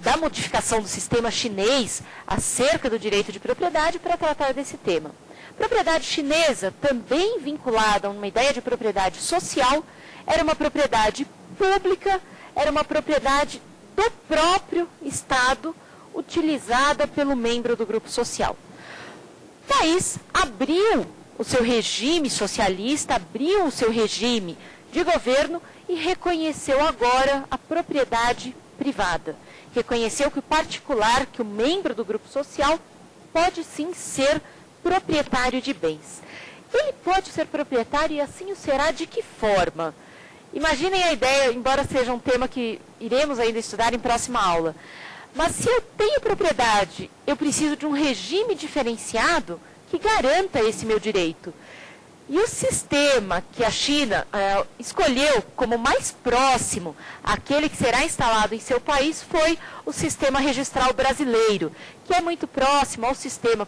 da modificação do sistema chinês acerca do direito de propriedade para tratar desse tema. Propriedade chinesa, também vinculada a uma ideia de propriedade social, era uma propriedade pública, era uma propriedade do próprio Estado, utilizada pelo membro do grupo social. O país abriu o seu regime socialista, abriu o seu regime de governo e reconheceu agora a propriedade privada. Reconheceu que o particular, que o membro do grupo social, pode sim ser proprietário de bens. Ele pode ser proprietário e assim o será de que forma? Imaginem a ideia, embora seja um tema que iremos ainda estudar em próxima aula. Mas se eu tenho propriedade, eu preciso de um regime diferenciado que garanta esse meu direito. E o sistema que a China escolheu como mais próximo àquele que será instalado em seu país foi o sistema registral brasileiro, que é muito próximo ao sistema,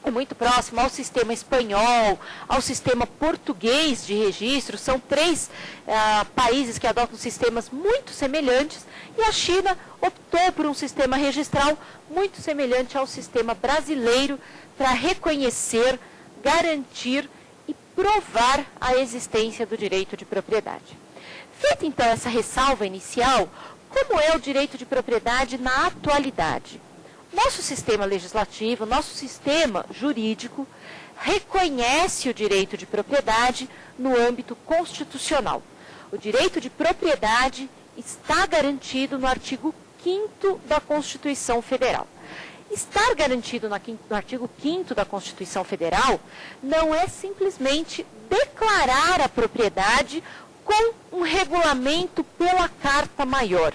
é muito próximo ao sistema espanhol, ao sistema português de registro. São três países que adotam sistemas muito semelhantes e a China optou por um sistema registral muito semelhante ao sistema brasileiro para reconhecer, garantir e provar a existência do direito de propriedade. Feita então essa ressalva inicial, como é o direito de propriedade na atualidade? Nosso sistema legislativo, nosso sistema jurídico, reconhece o direito de propriedade no âmbito constitucional. O direito de propriedade está garantido no artigo 5º da Constituição Federal. Estar garantido no artigo 5º da Constituição Federal não é simplesmente declarar a propriedade com um regulamento pela Carta Maior.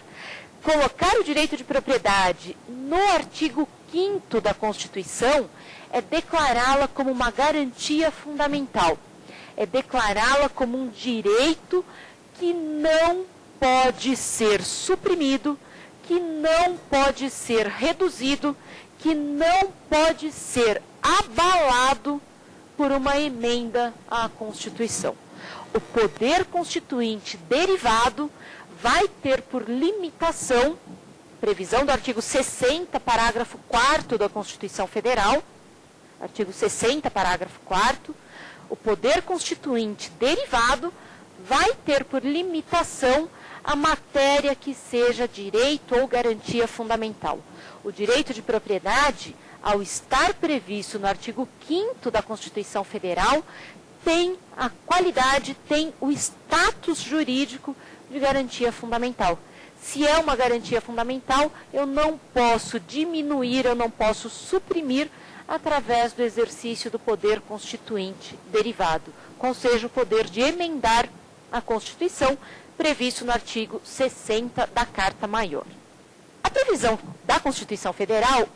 Colocar o direito de propriedade no artigo 5º da Constituição é declará-la como uma garantia fundamental. É declará-la como um direito que não pode ser suprimido, que não pode ser reduzido, que não pode ser abalado por uma emenda à Constituição. O poder constituinte derivado vai ter por limitação, previsão do artigo 60, parágrafo 4º da Constituição Federal, artigo 60, parágrafo 4º, o poder constituinte derivado vai ter por limitação a matéria que seja direito ou garantia fundamental. O direito de propriedade, ao estar previsto no artigo 5º da Constituição Federal, tem a qualidade, tem o status jurídico de garantia fundamental. Se é uma garantia fundamental, eu não posso diminuir, eu não posso suprimir através do exercício do poder constituinte derivado, qual seja o poder de emendar a Constituição previsto no artigo 60 da Carta Maior. A previsão da Constituição Federal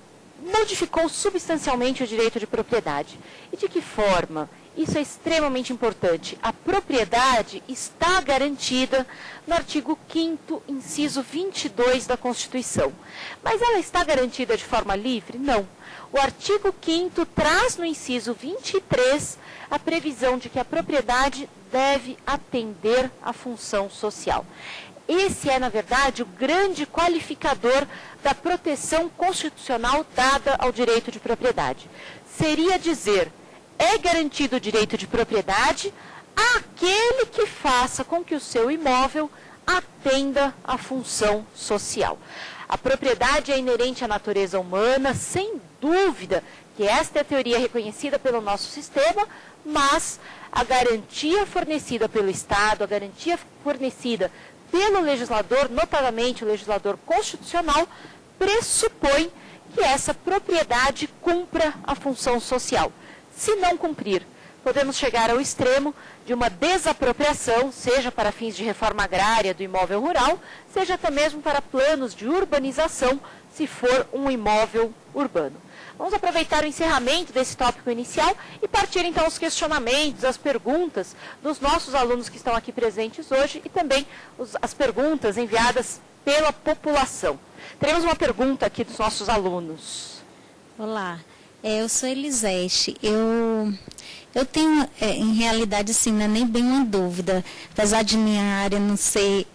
modificou substancialmente o direito de propriedade. E de que forma? Isso é extremamente importante. A propriedade está garantida no artigo 5º, inciso 22 da Constituição. Mas ela está garantida de forma livre? Não. O artigo 5º traz no inciso 23 a previsão de que a propriedade deve atender à função social. Esse é, na verdade, o grande qualificador da proteção constitucional dada ao direito de propriedade. Seria dizer, é garantido o direito de propriedade àquele que faça com que o seu imóvel atenda à função social. A propriedade é inerente à natureza humana, sem dúvida que esta é a teoria reconhecida pelo nosso sistema, mas a garantia fornecida pelo Estado, a garantia fornecida pelo legislador, notadamente o legislador constitucional, pressupõe que essa propriedade cumpra a função social. Se não cumprir, podemos chegar ao extremo de uma desapropriação, seja para fins de reforma agrária do imóvel rural, seja até mesmo para planos de urbanização, se for um imóvel urbano. Vamos aproveitar o encerramento desse tópico inicial e partir então aos questionamentos, às perguntas dos nossos alunos que estão aqui presentes hoje e também as perguntas enviadas pela população. Teremos uma pergunta aqui dos nossos alunos. Olá, eu sou Elisete. Eu tenho, em realidade, assim, não é nem bem uma dúvida, apesar de minha área não ser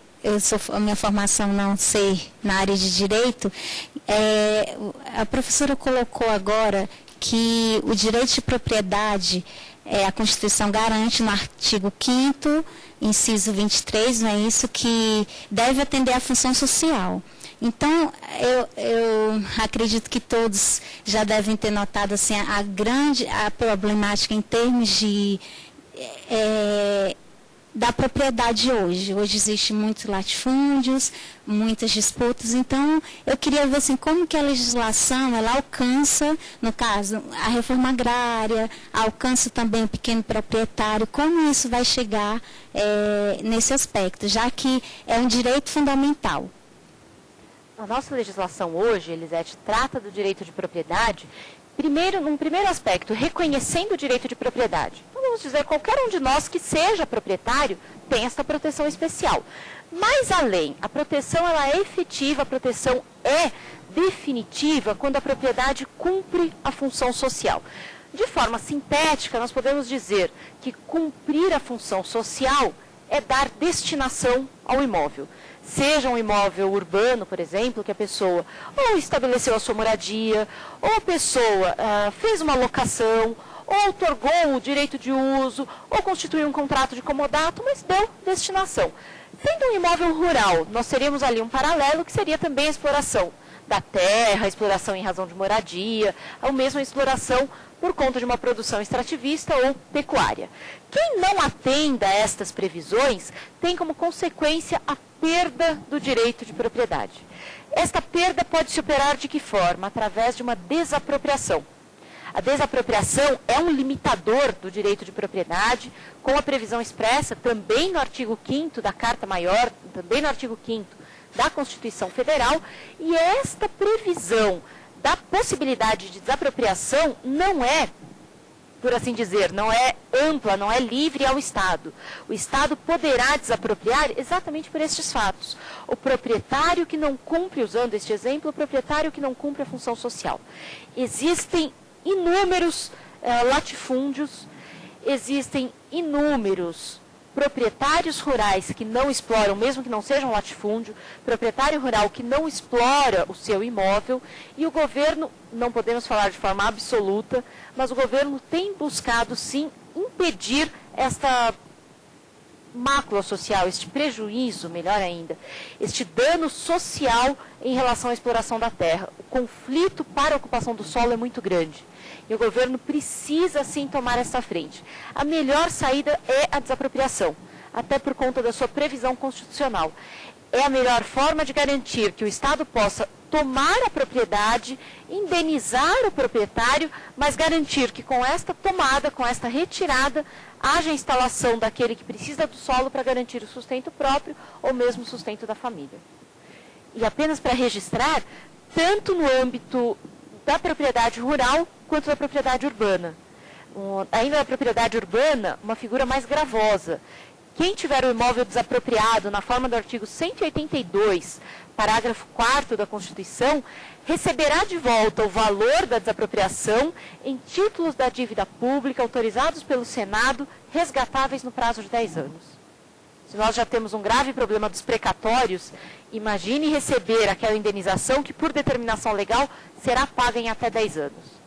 a minha formação não ser na área de direito, a professora colocou agora que o direito de propriedade, a Constituição garante no artigo 5º, inciso 23, não é isso, que deve atender à função social. Então, eu acredito que todos já devem ter notado assim, a problemática em termos de da propriedade hoje. Hoje existe muitos latifúndios, muitas disputas. Então, eu queria ver assim, como que a legislação ela alcança, no caso, a reforma agrária, alcança também o pequeno proprietário, como isso vai chegar nesse aspecto, já que é um direito fundamental. A nossa legislação hoje, Elisete, trata do direito de propriedade, num primeiro aspecto, reconhecendo o direito de propriedade. Então, vamos dizer, qualquer um de nós que seja proprietário tem essa proteção especial. Mais além, a proteção ela é efetiva, a proteção é definitiva quando a propriedade cumpre a função social. De forma sintética, nós podemos dizer que cumprir a função social é dar destinação ao imóvel. Seja um imóvel urbano, por exemplo, que a pessoa ou estabeleceu a sua moradia, ou a pessoa fez uma locação, ou outorgou o direito de uso, ou constituiu um contrato de comodato, mas deu destinação. Sendo um imóvel rural, nós teríamos ali um paralelo que seria também a exploração da terra, a exploração em razão de moradia, ou mesmo a exploração por conta de uma produção extrativista ou pecuária. Quem não atenda a estas previsões tem como consequência a perda do direito de propriedade. Esta perda pode se operar de que forma? Através de uma desapropriação. A desapropriação é um limitador do direito de propriedade, com a previsão expressa também no artigo 5º da Carta Maior, também no artigo 5º da Constituição Federal, e esta previsão da possibilidade de desapropriação não é, por assim dizer, não é ampla, não é livre ao Estado. O Estado poderá desapropriar exatamente por estes fatos. O proprietário que não cumpre, usando este exemplo, o proprietário que não cumpre a função social. Existem inúmeros latifúndios, existem inúmeros proprietários rurais que não exploram, mesmo que não sejam latifúndio, proprietário rural que não explora o seu imóvel, e o governo, não podemos falar de forma absoluta, mas o governo tem buscado sim impedir esta mácula social, este prejuízo, melhor ainda, este dano social em relação à exploração da terra. O conflito para a ocupação do solo é muito grande. E o governo precisa, sim, tomar essa frente. A melhor saída é a desapropriação, até por conta da sua previsão constitucional. É a melhor forma de garantir que o Estado possa tomar a propriedade, indenizar o proprietário, mas garantir que com esta tomada, com esta retirada, haja a instalação daquele que precisa do solo para garantir o sustento próprio ou mesmo o sustento da família. E apenas para registrar, tanto no âmbito da propriedade rural quanto da propriedade urbana. Ainda na propriedade urbana, uma figura mais gravosa. Quem tiver o imóvel desapropriado na forma do artigo 182, parágrafo 4º da Constituição, receberá de volta o valor da desapropriação em títulos da dívida pública autorizados pelo Senado, resgatáveis no prazo de 10 anos. Se nós já temos um grave problema dos precatórios, imagine receber aquela indenização que, por determinação legal, será paga em até 10 anos.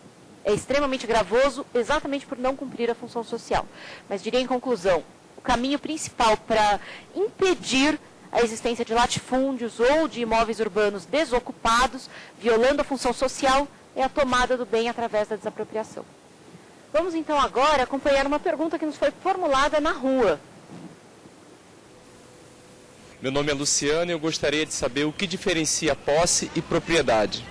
É extremamente gravoso, exatamente por não cumprir a função social. Mas diria em conclusão, o caminho principal para impedir a existência de latifúndios ou de imóveis urbanos desocupados, violando a função social, é a tomada do bem através da desapropriação. Vamos então agora acompanhar uma pergunta que nos foi formulada na rua. Meu nome é Luciano e eu gostaria de saber o que diferencia posse e propriedade.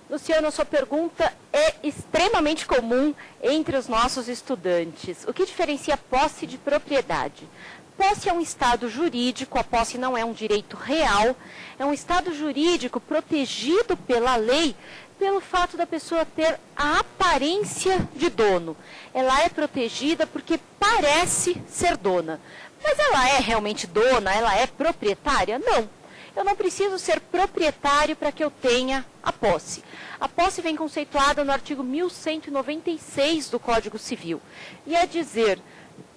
Luciano, a sua pergunta é extremamente comum entre os nossos estudantes. O que diferencia posse de propriedade? Posse é um estado jurídico, a posse não é um direito real, é um estado jurídico protegido pela lei pelo fato da pessoa ter a aparência de dono. Ela é protegida porque parece ser dona. Mas ela é realmente dona? Ela é proprietária? Não. Eu não preciso ser proprietário para que eu tenha a posse. A posse vem conceituada no artigo 1196 do Código Civil. E é dizer,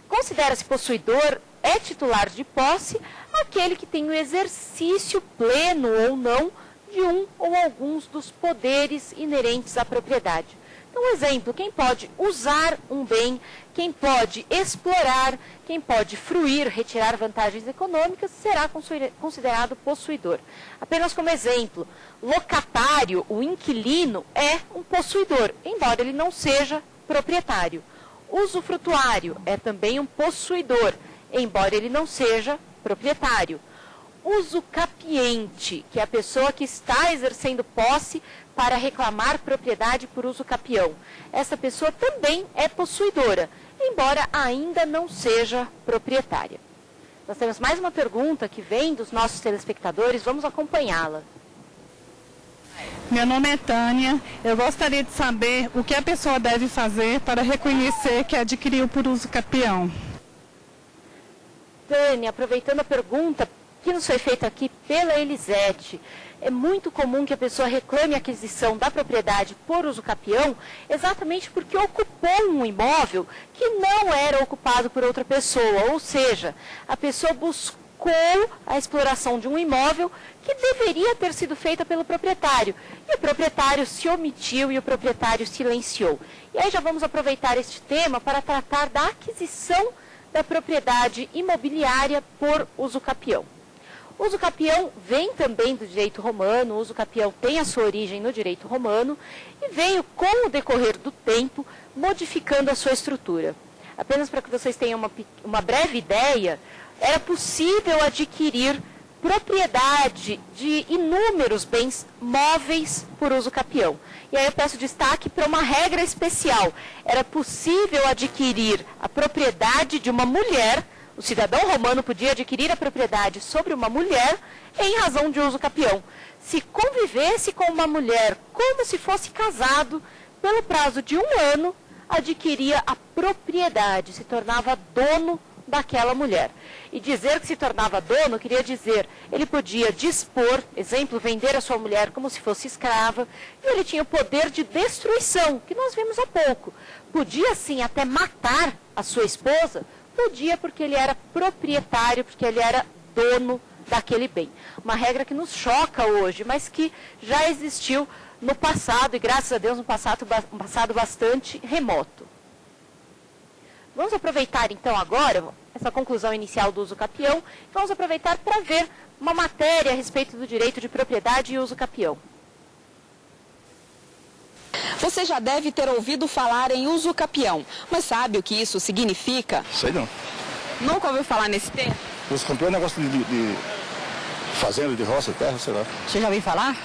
considera-se possuidor é titular de posse aquele que tem o exercício pleno ou não de um ou alguns dos poderes inerentes à propriedade. Então, exemplo, quem pode usar um bem, quem pode explorar, quem pode fruir, retirar vantagens econômicas, será considerado possuidor. Apenas como exemplo, locatário, o inquilino, é um possuidor, embora ele não seja proprietário. Usufrutuário é também um possuidor, embora ele não seja proprietário. Usucapiente, que é a pessoa que está exercendo posse para reclamar propriedade por uso capião. Essa pessoa também é possuidora, embora ainda não seja proprietária. Nós temos mais uma pergunta que vem dos nossos telespectadores, vamos acompanhá-la. Meu nome é Tânia, eu gostaria de saber o que a pessoa deve fazer para reconhecer que adquiriu por uso capião. Tânia, aproveitando a pergunta que nos foi feita aqui pela Elisete, é muito comum que a pessoa reclame a aquisição da propriedade por uso capião exatamente porque ocupou um imóvel que não era ocupado por outra pessoa, ou seja, a pessoa buscou a exploração de um imóvel que deveria ter sido feita pelo proprietário. E o proprietário se omitiu e o proprietário silenciou. E aí já vamos aproveitar este tema para tratar da aquisição da propriedade imobiliária por uso capião. O uso capião vem também do direito romano, o uso capião tem a sua origem no direito romano e veio com o decorrer do tempo modificando a sua estrutura. Apenas para que vocês tenham uma breve ideia, era possível adquirir propriedade de inúmeros bens móveis por uso capião. E aí eu peço destaque para uma regra especial. Era possível adquirir a propriedade de uma mulher. O cidadão romano podia adquirir a propriedade sobre uma mulher em razão de uso capião. Se convivesse com uma mulher como se fosse casado, pelo prazo de 1 ano, adquiria a propriedade, se tornava dono daquela mulher. E dizer que se tornava dono queria dizer, ele podia dispor, exemplo, vender a sua mulher como se fosse escrava, e ele tinha o poder de destruição, que nós vimos há pouco. Podia, sim, até matar a sua esposa. Podia porque ele era proprietário, porque ele era dono daquele bem. Uma regra que nos choca hoje, mas que já existiu no passado, e graças a Deus um passado bastante remoto. Vamos aproveitar então agora essa conclusão inicial do uso capião, vamos aproveitar para ver uma matéria a respeito do direito de propriedade e uso capião. Você já deve ter ouvido falar em uso capião, mas sabe o que isso significa? Sei não. Nunca ouviu falar nesse termo? Uso capião é um negócio de fazenda, de roça, terra, sei lá. Você já ouviu falar?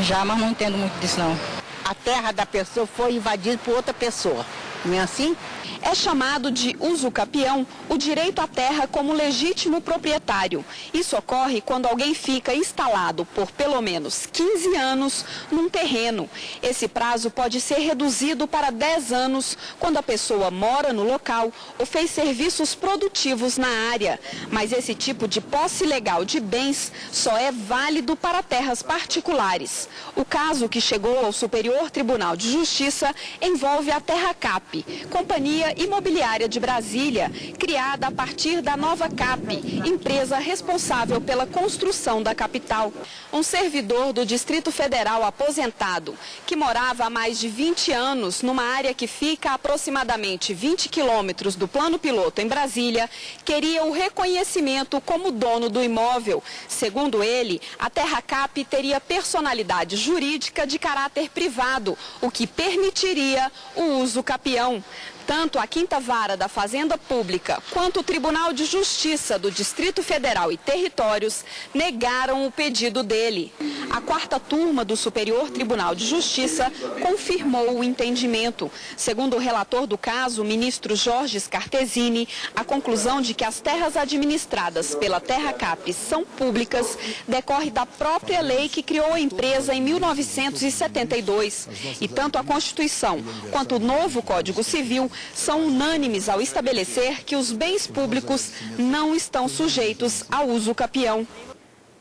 Já, mas não entendo muito disso não. A terra da pessoa foi invadida por outra pessoa, não é assim? É chamado de uso capião o direito à terra como legítimo proprietário. Isso ocorre quando alguém fica instalado por pelo menos 15 anos num terreno. Esse prazo pode ser reduzido para 10 anos quando a pessoa mora no local ou fez serviços produtivos na área. Mas esse tipo de posse legal de bens só é válido para terras particulares. O caso que chegou ao Superior Tribunal de Justiça envolve a Terracap, Companhia Imobiliária de Brasília, criada a partir da Nova Cap, empresa responsável pela construção da capital. Um servidor do Distrito Federal aposentado, que morava há mais de 20 anos numa área que fica a aproximadamente 20 quilômetros do Plano Piloto em Brasília, queria o reconhecimento como dono do imóvel. Segundo ele, a Terracap teria personalidade jurídica de caráter privado, o que permitiria o uso capião. Tanto a Quinta Vara da Fazenda Pública quanto o Tribunal de Justiça do Distrito Federal e Territórios negaram o pedido dele. A 4ª turma do Superior Tribunal de Justiça confirmou o entendimento. Segundo o relator do caso, o ministro Jorge Scartesini, a conclusão de que as terras administradas pela Terracap são públicas decorre da própria lei que criou a empresa em 1972. E tanto a Constituição quanto o novo Código Civil são unânimes ao estabelecer que os bens públicos não estão sujeitos ao uso capião.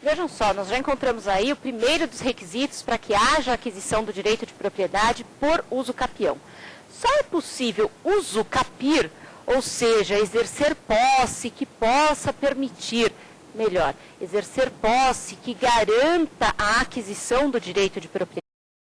Vejam só, nós já encontramos aí o primeiro dos requisitos para que haja aquisição do direito de propriedade por uso capião. Só é possível usucapir ou seja, exercer posse que possa permitir, melhor, exercer posse que garanta a aquisição do direito de propriedade.